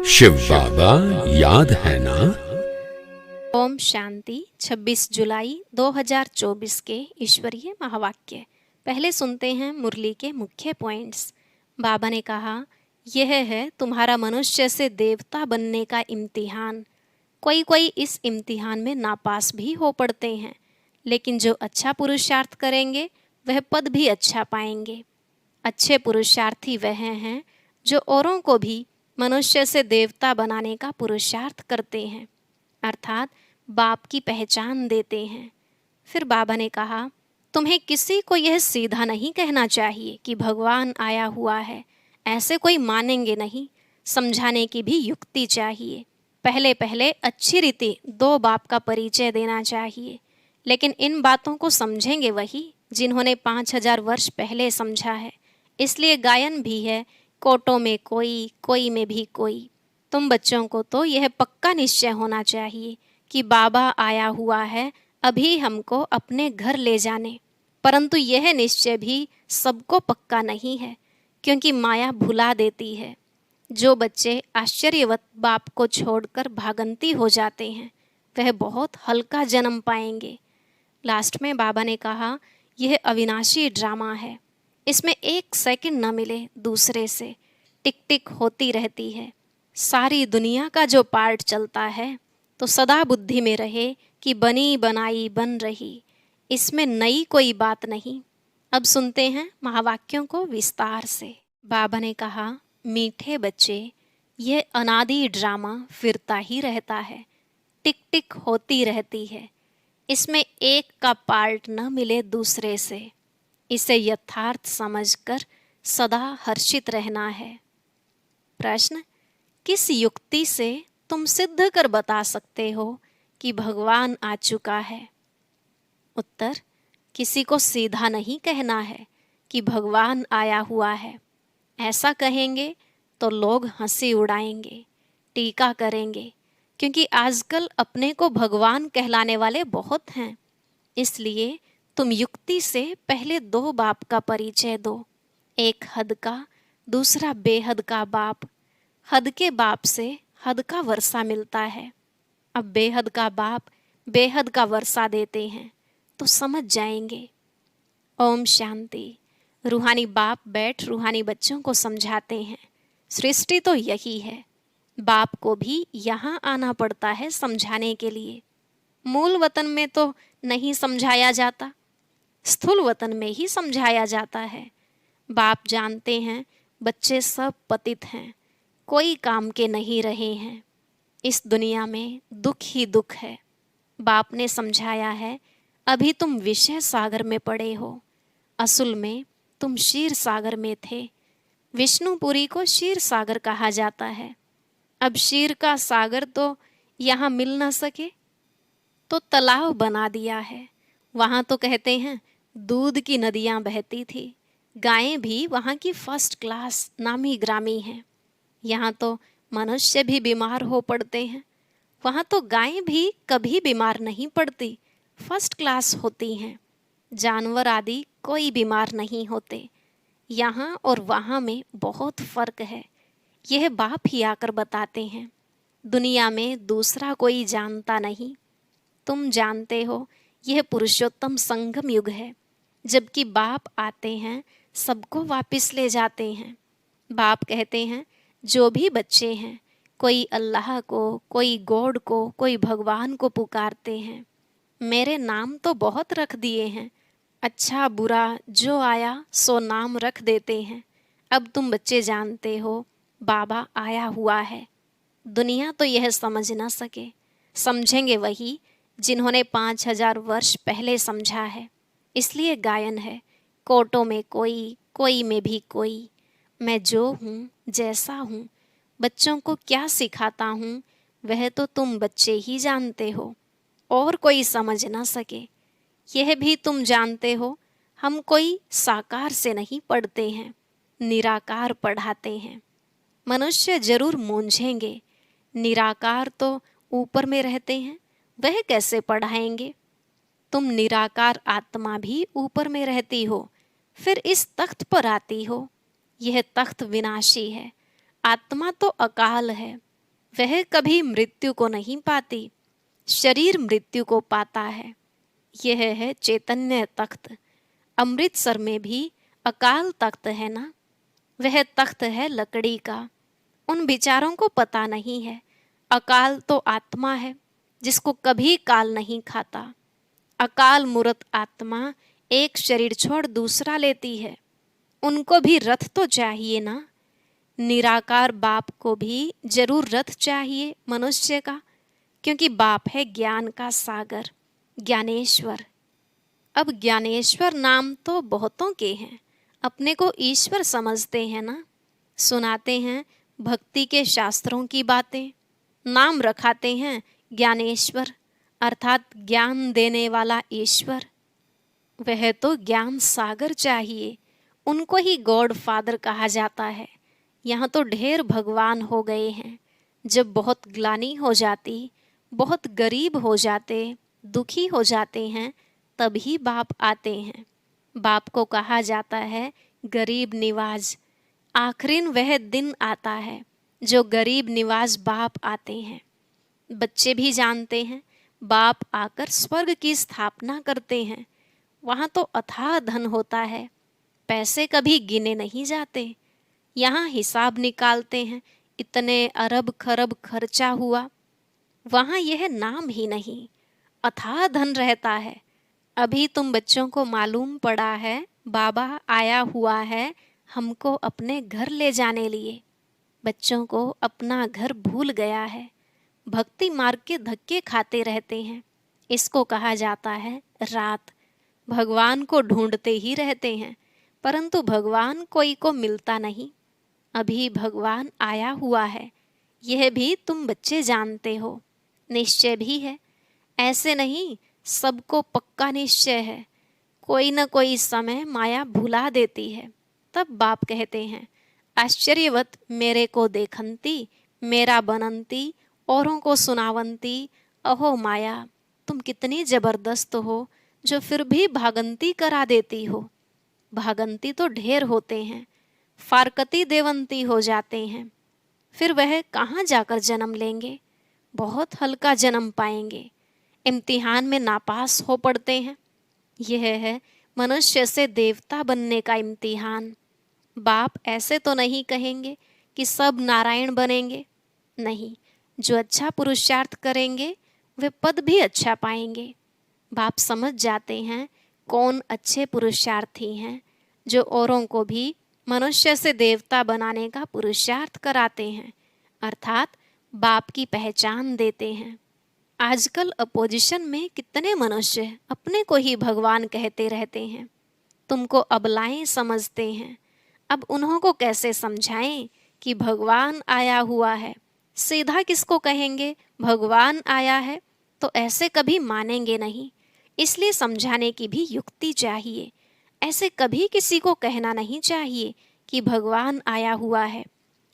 शिव बाबा याद है ना। ओम शांति। 26 जुलाई 2024 के ईश्वरीय महावाक्य। पहले सुनते हैं मुरली के मुख्य पॉइंट्स। बाबा ने कहा, यह है तुम्हारा मनुष्य से देवता बनने का इम्तिहान। कोई कोई इस इम्तिहान में नापास भी हो पड़ते हैं, लेकिन जो अच्छा पुरुषार्थ करेंगे वह पद भी अच्छा पाएंगे। अच्छे पुरुषार्थी वह हैं जो औरों को भी मनुष्य से देवता बनाने का पुरुषार्थ करते हैं, अर्थात बाप की पहचान देते हैं। फिर बाबा ने कहा, तुम्हें किसी को यह सीधा नहीं कहना चाहिए कि भगवान आया हुआ है, ऐसे कोई मानेंगे नहीं। समझाने की भी युक्ति चाहिए। पहले पहले अच्छी रीति दो बाप का परिचय देना चाहिए, लेकिन इन बातों को समझेंगे वही जिन्होंने 5000 वर्ष पहले समझा है। इसलिए गायन भी है, कोटों में कोई, कोई में भी कोई। तुम बच्चों को तो यह पक्का निश्चय होना चाहिए कि बाबा आया हुआ है अभी हमको अपने घर ले जाने। परंतु यह निश्चय भी सबको पक्का नहीं है, क्योंकि माया भुला देती है। जो बच्चे आश्चर्यवत बाप को छोड़कर भागंती हो जाते हैं, वह बहुत हल्का जन्म पाएंगे। लास्ट में बाबा ने कहा, यह अविनाशी ड्रामा है, इसमें एक सेकंड न मिले दूसरे से, टिक टिक होती रहती है। सारी दुनिया का जो पार्ट चलता है तो सदा बुद्धि में रहे कि बनी बनाई बन रही, इसमें नई कोई बात नहीं। अब सुनते हैं महावाक्यों को विस्तार से। बाबा ने कहा, मीठे बच्चे, यह अनादि ड्रामा फिरता ही रहता है, टिक टिक होती रहती है, इसमें एक का पार्ट न मिले दूसरे से। इसे यथार्थ समझकर सदा हर्षित रहना है। प्रश्न, किस युक्ति से तुम सिद्ध कर बता सकते हो कि भगवान आ चुका है? उत्तर, किसी को सीधा नहीं कहना है कि भगवान आया हुआ है। ऐसा कहेंगे तो लोग हंसी उड़ाएंगे, टीका करेंगे, क्योंकि आजकल अपने को भगवान कहलाने वाले बहुत हैं। इसलिए तुम युक्ति से पहले दो बाप का परिचय दो, एक हद का, दूसरा बेहद का बाप। हद के बाप से हद का वर्षा मिलता है। अब बेहद का बाप बेहद का वर्षा देते हैं तो समझ जाएंगे। ओम शांति। रूहानी बाप बैठ रूहानी बच्चों को समझाते हैं। सृष्टि तो यही है, बाप को भी यहाँ आना पड़ता है समझाने के लिए। मूल वतन में तो नहीं समझाया जाता, स्थूल वतन में ही समझाया जाता है। बाप जानते हैं बच्चे सब पतित हैं, कोई काम के नहीं रहे हैं। इस दुनिया में दुख ही दुख है। बाप ने समझाया है, अभी तुम विषय सागर में पड़े हो, असल में तुम क्षीर सागर में थे। विष्णुपुरी को क्षीर सागर कहा जाता है। अब क्षीर का सागर तो यहाँ मिल न सके तो तालाब बना दिया है। वहाँ तो कहते हैं दूध की नदियाँ बहती थी, गायें भी वहाँ की फर्स्ट क्लास नामी ग्रामी हैं। यहाँ तो मनुष्य भी बीमार हो पड़ते हैं, वहाँ तो गायें भी कभी बीमार नहीं पड़ती, फर्स्ट क्लास होती हैं। जानवर आदि कोई बीमार नहीं होते। यहाँ और वहाँ में बहुत फर्क है, यह बाप ही आकर बताते हैं। दुनिया में दूसरा कोई जानता नहीं। तुम जानते हो यह पुरुषोत्तम संगम युग है, जबकि बाप आते हैं सबको वापस ले जाते हैं। बाप कहते हैं, जो भी बच्चे हैं, कोई अल्लाह को, कोई गॉड को, कोई भगवान को पुकारते हैं, मेरे नाम तो बहुत रख दिए हैं, अच्छा बुरा जो आया सो नाम रख देते हैं। अब तुम बच्चे जानते हो बाबा आया हुआ है। दुनिया तो यह समझ ना सके, समझेंगे वही जिन्होंने 5000 वर्ष पहले समझा है। इसलिए गायन है, कोटों में कोई, कोई में भी कोई। मैं जो हूँ, जैसा हूँ, बच्चों को क्या सिखाता हूँ, वह तो तुम बच्चे ही जानते हो, और कोई समझ ना सके। यह भी तुम जानते हो, हम कोई साकार से नहीं पढ़ते हैं, निराकार पढ़ाते हैं। मनुष्य जरूर मूंझेंगे, निराकार तो ऊपर में रहते हैं, वह कैसे पढ़ाएंगे? तुम निराकार आत्मा भी ऊपर में रहती हो, फिर इस तख्त पर आती हो। यह तख्त विनाशी है, आत्मा तो अकाल है, वह कभी मृत्यु को नहीं पाती, शरीर मृत्यु को पाता है। यह है चैतन्य तख्त। अमृतसर में भी अकाल तख्त है ना, वह तख्त है लकड़ी का। उन बेचारों को पता नहीं है, अकाल तो आत्मा है जिसको कभी काल नहीं खाता। अकाल मूर्त आत्मा एक शरीर छोड़ दूसरा लेती है। उनको भी रथ तो चाहिए ना। निराकार बाप को भी जरूर रथ चाहिए मनुष्य का, क्योंकि बाप है ज्ञान का सागर, ज्ञानेश्वर। अब ज्ञानेश्वर नाम तो बहुतों के हैं, अपने को ईश्वर समझते हैं ना। सुनाते हैं भक्ति के शास्त्रों की बातें, नाम रखाते हैं ज्ञानेश्वर, अर्थात ज्ञान देने वाला ईश्वर। वह तो ज्ञान सागर चाहिए, उनको ही गॉड फादर कहा जाता है। यहाँ तो ढेर भगवान हो गए हैं। जब बहुत ग्लानि हो जाती, बहुत गरीब हो जाते, दुखी हो जाते हैं, तभी बाप आते हैं। बाप को कहा जाता है गरीब निवाज। आखिरिन वह दिन आता है जो गरीब निवाज बाप आते हैं। बच्चे भी जानते हैं, बाप आकर स्वर्ग की स्थापना करते हैं। वहाँ तो अथाह धन होता है, पैसे कभी गिने नहीं जाते। यहाँ हिसाब निकालते हैं, इतने अरब खरब खर्चा हुआ। वहाँ यह नाम ही नहीं, अथाह धन रहता है। अभी तुम बच्चों को मालूम पड़ा है बाबा आया हुआ है हमको अपने घर ले जाने लिए। बच्चों को अपना घर भूल गया है, भक्ति मार्ग के धक्के खाते रहते हैं। इसको कहा जाता है रात। भगवान को ढूंढते ही रहते हैं, परंतु भगवान कोई को मिलता नहीं। अभी भगवान आया हुआ है, यह भी तुम बच्चे जानते हो। निश्चय भी है, ऐसे नहीं सबको पक्का निश्चय है। कोई न कोई समय माया भुला देती है। तब बाप कहते हैं आश्चर्यवत मेरे को देखंती, मेरा बनंती, औरों को सुनावंती। अहो माया, तुम कितनी जबरदस्त हो जो फिर भी भागंती करा देती हो। भागंती तो ढेर होते हैं, फारकती देवंती हो जाते हैं। फिर वह कहाँ जाकर जन्म लेंगे? बहुत हल्का जन्म पाएंगे, इम्तिहान में नापास हो पड़ते हैं। यह है मनुष्य से देवता बनने का इम्तिहान। बाप ऐसे तो नहीं कहेंगे कि सब नारायण बनेंगे, नहीं। जो अच्छा पुरुषार्थ करेंगे वे पद भी अच्छा पाएंगे। बाप समझ जाते हैं कौन अच्छे पुरुषार्थी हैं, जो औरों को भी मनुष्य से देवता बनाने का पुरुषार्थ कराते हैं, अर्थात बाप की पहचान देते हैं। आजकल अपोजिशन में कितने मनुष्य अपने को ही भगवान कहते रहते हैं, तुमको अबलाएं समझते हैं। अब उन्हों को कैसे समझाएं कि भगवान आया हुआ है? सीधा किसको कहेंगे भगवान आया है? तो ऐसे कभी मानेंगे नहीं। इसलिए समझाने की भी युक्ति चाहिए। ऐसे कभी किसी को कहना नहीं चाहिए कि भगवान आया हुआ है।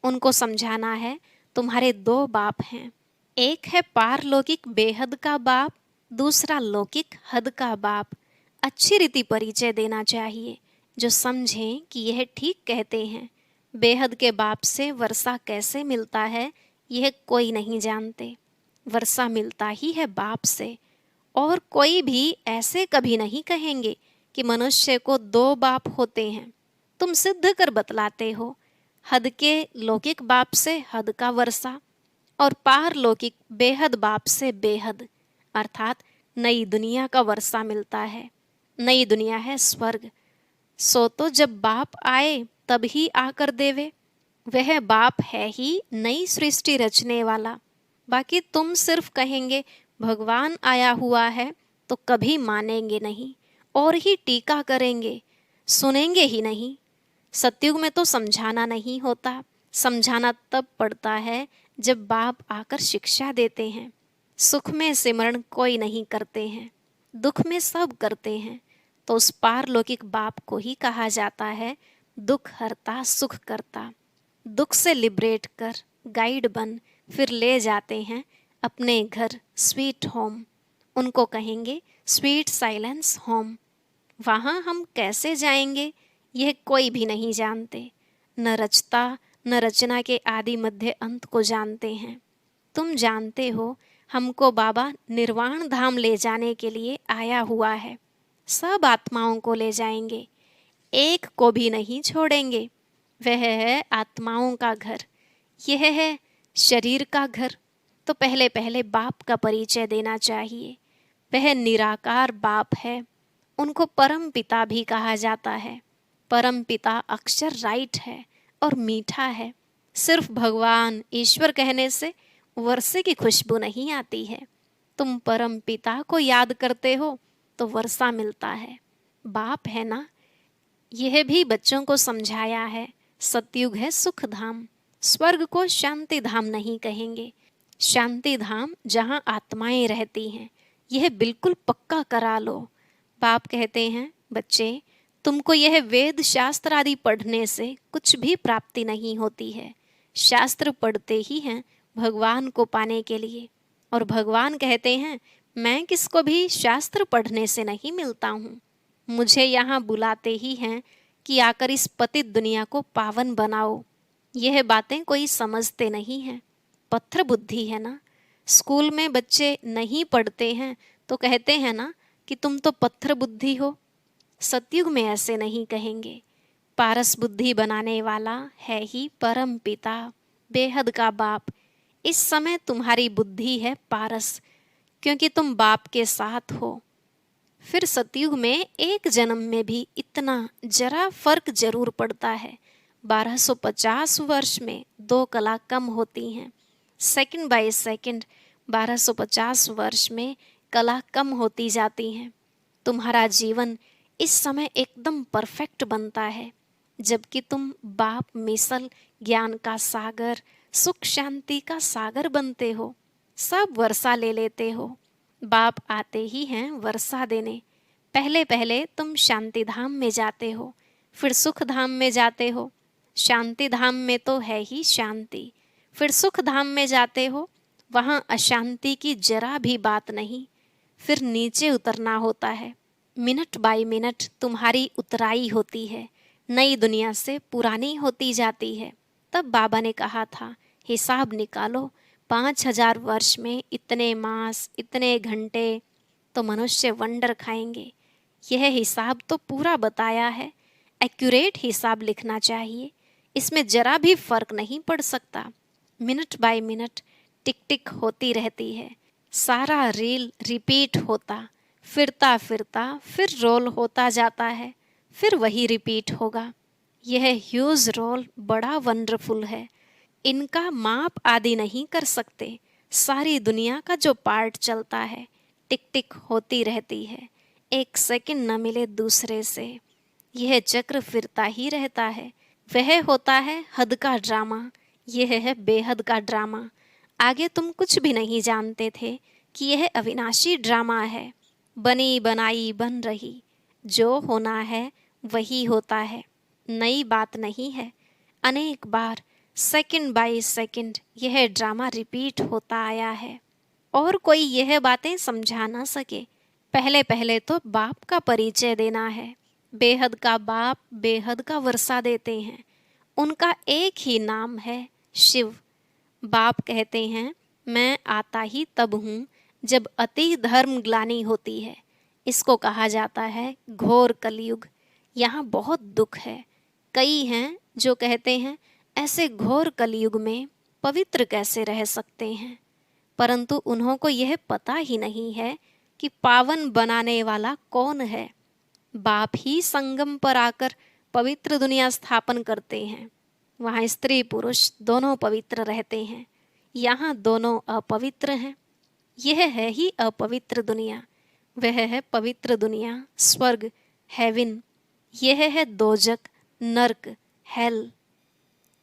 उनको समझाना है तुम्हारे दो बाप हैं, एक है पारलौकिक बेहद का बाप, दूसरा लौकिक हद का बाप। अच्छी रीति परिचय देना चाहिए, जो समझें कि यह ठीक कहते हैं। बेहद के बाप से वर्षा कैसे मिलता है यह कोई नहीं जानते। वर्षा मिलता ही है बाप से। और कोई भी ऐसे कभी नहीं कहेंगे कि मनुष्य को दो बाप होते हैं। तुम सिद्ध कर बतलाते हो, हद के लौकिक बाप से हद का वर्षा और पारलौकिक बेहद बाप से बेहद, अर्थात नई दुनिया का वर्षा मिलता है। नई दुनिया है स्वर्ग। सो तो जब बाप आए तब ही आकर देवे। वह बाप है ही नई सृष्टि रचने वाला। बाकी तुम सिर्फ कहेंगे भगवान आया हुआ है तो कभी मानेंगे नहीं और ही टीका करेंगे, सुनेंगे ही नहीं। सतयुग में तो समझाना नहीं होता, समझाना तब पड़ता है जब बाप आकर शिक्षा देते हैं। सुख में सिमरण कोई नहीं करते हैं, दुख में सब करते हैं। तो उस पारलौकिक बाप को ही कहा जाता है दुख हरता सुख करता। दुख से लिबरेट कर गाइड बन फिर ले जाते हैं अपने घर स्वीट होम। उनको कहेंगे स्वीट साइलेंस होम। वहाँ हम कैसे जाएंगे यह कोई भी नहीं जानते। न रचता न रचना के आदि मध्य अंत को जानते हैं। तुम जानते हो हमको बाबा निर्वाण धाम ले जाने के लिए आया हुआ है। सब आत्माओं को ले जाएंगे, एक को भी नहीं छोड़ेंगे। वह है आत्माओं का घर, यह है शरीर का घर। तो पहले पहले बाप का परिचय देना चाहिए। वह निराकार बाप है, उनको परम पिता भी कहा जाता है। परम पिता अक्षर राइट है और मीठा है। सिर्फ भगवान ईश्वर कहने से वर्षे की खुशबू नहीं आती है। तुम परम पिता को याद करते हो तो वर्षा मिलता है। बाप है ना, यह भी बच्चों को समझाया है। सतयुग है सुख धाम, स्वर्ग को शांति धाम नहीं कहेंगे। शांति धाम जहाँ आत्माएं रहती हैं, यह बिल्कुल पक्का करा लो। बाप कहते हैं, बच्चे तुमको यह वेद शास्त्र आदि पढ़ने से कुछ भी प्राप्ति नहीं होती है। शास्त्र पढ़ते ही हैं भगवान को पाने के लिए। और भगवान कहते हैं, मैं किसको भी शास्त्र पढ़ने से नहीं मिलता हूँ। मुझे यहाँ बुलाते ही हैं कि आकर इस पतित दुनिया को पावन बनाओ। यह बातें कोई समझते नहीं हैं, पत्थर बुद्धि है ना। स्कूल में बच्चे नहीं पढ़ते हैं तो कहते हैं ना कि तुम तो पत्थर बुद्धि हो। सतयुग में ऐसे नहीं कहेंगे। पारस बुद्धि बनाने वाला है ही परम पिता, बेहद का बाप। इस समय तुम्हारी बुद्धि है पारस, क्योंकि तुम बाप के साथ हो। फिर सतयुग में एक जन्म में भी इतना जरा फर्क जरूर पड़ता है। 1250 वर्ष में 2 कला कम होती हैं। सेकंड बाय सेकंड 1250 वर्ष में कला कम होती जाती हैं। तुम्हारा जीवन इस समय एकदम परफेक्ट बनता है, जबकि तुम बाप मिसल ज्ञान का सागर, सुख शांति का सागर बनते हो। सब वर्षा ले लेते हो। बाप आते ही हैं वर्षा देने। पहले पहले तुम शांति धाम में जाते हो, फिर सुख धाम में जाते हो। शांति धाम में तो है ही शांति, फिर सुख धाम में जाते हो, वहाँ अशांति की जरा भी बात नहीं। फिर नीचे उतरना होता है। मिनट बाय मिनट तुम्हारी उतराई होती है, नई दुनिया से पुरानी होती जाती है। तब बाबा ने कहा था, हिसाब निकालो, 5000 वर्ष में इतने मास, इतने घंटे, तो मनुष्य वंडर खाएंगे। यह हिसाब तो पूरा बताया है। एक्यूरेट हिसाब लिखना चाहिए, इसमें जरा भी फर्क नहीं पड़ सकता। मिनट बाय मिनट टिक टिक होती रहती है। सारा रील रिपीट होता, फिरता फिरता फिर रोल होता जाता है, फिर वही रिपीट होगा। यह ह्यूज रोल बड़ा वंडरफुल है। इनका माप आदि नहीं कर सकते। सारी दुनिया का जो पार्ट चलता है, टिक टिक होती रहती है। एक सेकंड न मिले दूसरे से, यह चक्र फिरता ही रहता है। वह होता है हद का ड्रामा, यह है बेहद का ड्रामा। आगे तुम कुछ भी नहीं जानते थे कि यह अविनाशी ड्रामा है। बनी बनाई बन रही, जो होना है वही होता है, नई बात नहीं है। अनेक बार सेकंड बाय सेकंड यह ड्रामा रिपीट होता आया है, और कोई यह बातें समझा ना सके। पहले पहले तो बाप का परिचय देना है। बेहद का बाप बेहद का वर्षा देते हैं। उनका एक ही नाम है, शिव। बाप कहते हैं, मैं आता ही तब हूँ जब अति धर्म ग्लानि होती है। इसको कहा जाता है घोर कलयुग। यहाँ बहुत दुख है। कई हैं जो कहते हैं, ऐसे घोर कलयुग में पवित्र कैसे रह सकते हैं, परंतु उन्हों को यह पता ही नहीं है कि पावन बनाने वाला कौन है। बाप ही संगम पर आकर पवित्र दुनिया स्थापन करते हैं। वहाँ स्त्री पुरुष दोनों पवित्र रहते हैं, यहाँ दोनों अपवित्र हैं। यह है ही अपवित्र दुनिया, वह है पवित्र दुनिया, स्वर्ग, हेवन। यह है दोजक, नर्क, हेल।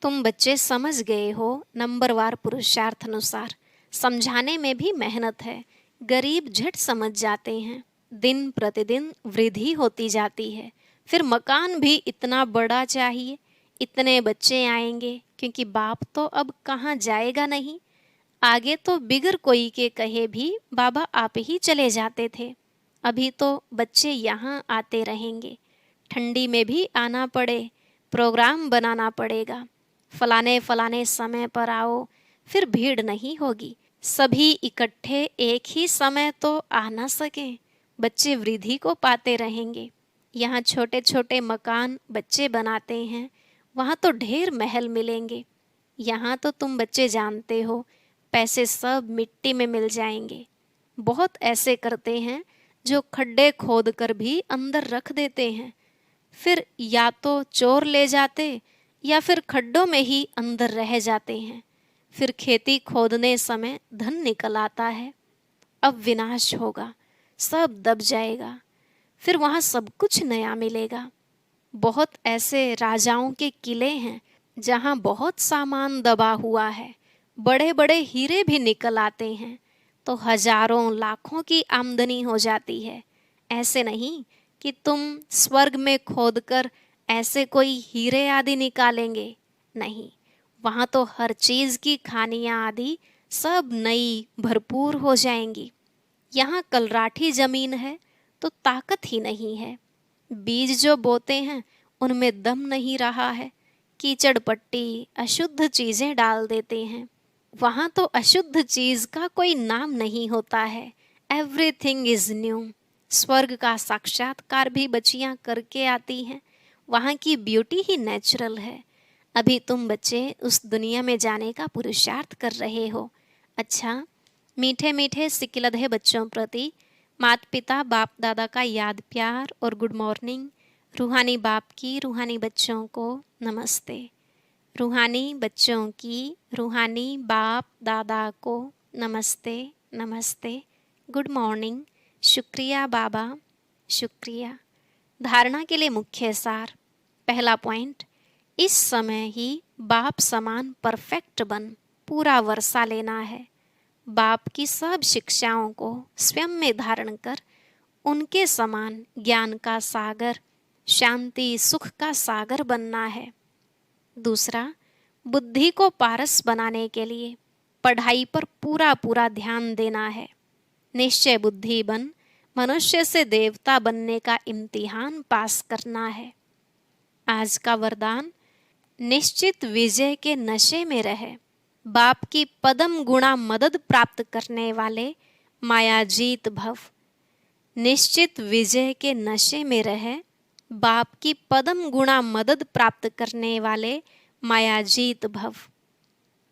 तुम बच्चे समझ गए हो नंबरवार पुरुषार्थ अनुसार। समझाने में भी मेहनत है, गरीब झट समझ जाते हैं। दिन प्रतिदिन वृद्धि होती जाती है। फिर मकान भी इतना बड़ा चाहिए, इतने बच्चे आएंगे, क्योंकि बाप तो अब कहाँ जाएगा नहीं। आगे तो बिगर कोई के कहे भी बाबा आप ही चले जाते थे। अभी तो बच्चे यहाँ आते रहेंगे। ठंडी में भी आना पड़े, प्रोग्राम बनाना पड़ेगा। फलाने फलाने समय पर आओ, फिर भीड़ नहीं होगी। सभी इकट्ठे एक ही समय तो आ ना सकें, बच्चे वृद्धि को पाते रहेंगे। यहाँ छोटे छोटे मकान बच्चे बनाते हैं, वहाँ तो ढेर महल मिलेंगे। यहाँ तो तुम बच्चे जानते हो, पैसे सब मिट्टी में मिल जाएंगे। बहुत ऐसे करते हैं जो खड्डे खोद कर भी अंदर रख देते हैं, फिर या तो चोर ले जाते या फिर खड्डों में ही अंदर रह जाते हैं। फिर खेती खोदने समय धन निकल आता है। अब विनाश होगा, सब दब जाएगा, फिर वहाँ सब कुछ नया मिलेगा। बहुत ऐसे राजाओं के किले हैं जहाँ बहुत सामान दबा हुआ है, बड़े बड़े हीरे भी निकल आते हैं, तो हजारों लाखों की आमदनी हो जाती है। ऐसे नहीं कि तुम स्वर्ग में खोदकर ऐसे कोई हीरे आदि निकालेंगे, नहीं, वहाँ तो हर चीज़ की खानियाँ आदि सब नई भरपूर हो जाएंगी। यहाँ कलराठी जमीन है तो ताकत ही नहीं है। बीज जो बोते हैं उनमें दम नहीं रहा है, कीचड़ पट्टी अशुद्ध चीज़ें डाल देते हैं। वहाँ तो अशुद्ध चीज़ का कोई नाम नहीं होता है। Everything is new. स्वर्ग का साक्षात्कार भी बच्चियाँ करके आती हैं। वहाँ की ब्यूटी ही नेचुरल है। अभी तुम बच्चे उस दुनिया में जाने का पुरुषार्थ कर रहे हो। अच्छा, मीठे मीठे सिकिलधे बच्चों प्रति माता पिता बाप दादा का याद प्यार और गुड मॉर्निंग। रूहानी बाप की रूहानी बच्चों को नमस्ते। रूहानी बच्चों की रूहानी बाप दादा को नमस्ते नमस्ते, गुड मॉर्निंग, शुक्रिया बाबा, शुक्रिया। धारणा के लिए मुख्य सार। पहला पॉइंट, इस समय ही बाप समान परफेक्ट बन पूरा वर्षा लेना है। बाप की सब शिक्षाओं को स्वयं में धारण कर उनके समान ज्ञान का सागर, शांति सुख का सागर बनना है। दूसरा, बुद्धि को पारस बनाने के लिए पढ़ाई पर पूरा पूरा ध्यान देना है। निश्चय बुद्धि बन मनुष्य से देवता बनने का इम्तिहान पास करना है। आज का वरदान, निश्चित विजय के नशे में रहे, बाप की पदम गुणा मदद प्राप्त करने वाले मायाजीत भव। निश्चित विजय के नशे में रहे, बाप की पदम गुणा मदद प्राप्त करने वाले मायाजीत भव।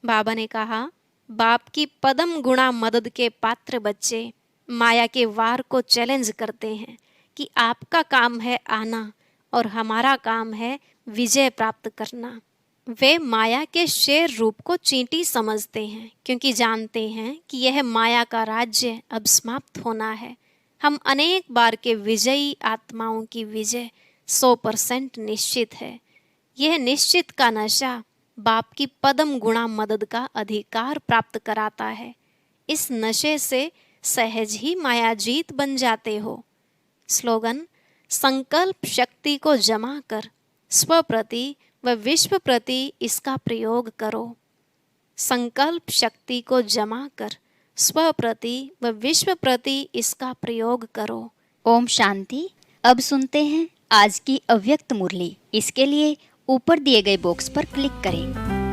बाबा ने कहा, बाप की पदम गुणा मदद के पात्र बच्चे माया के वार को चैलेंज करते हैं कि आपका काम है आना और हमारा काम है विजय प्राप्त करना। वे माया के शेर रूप को चींटी समझते हैं, क्योंकि जानते हैं कि यह माया का राज्य अब समाप्त होना है। हम अनेक बार के विजयी आत्माओं की विजय 100% निश्चित है। यह निश्चित का नशा बाप की पदम गुणा मदद का अधिकार प्राप्त कराता है। इस नशे से सहज ही मायाजीत बन जाते हो। स्लोगन, संकल्प शक्ति को जमा कर स्व प्रति व विश्व प्रति इसका प्रयोग करो। संकल्प शक्ति को जमा कर स्व प्रति व विश्व प्रति इसका प्रयोग करो। ओम शांति। अब सुनते हैं आज की अव्यक्त मुरली। इसके लिए ऊपर दिए गए बॉक्स पर क्लिक करें।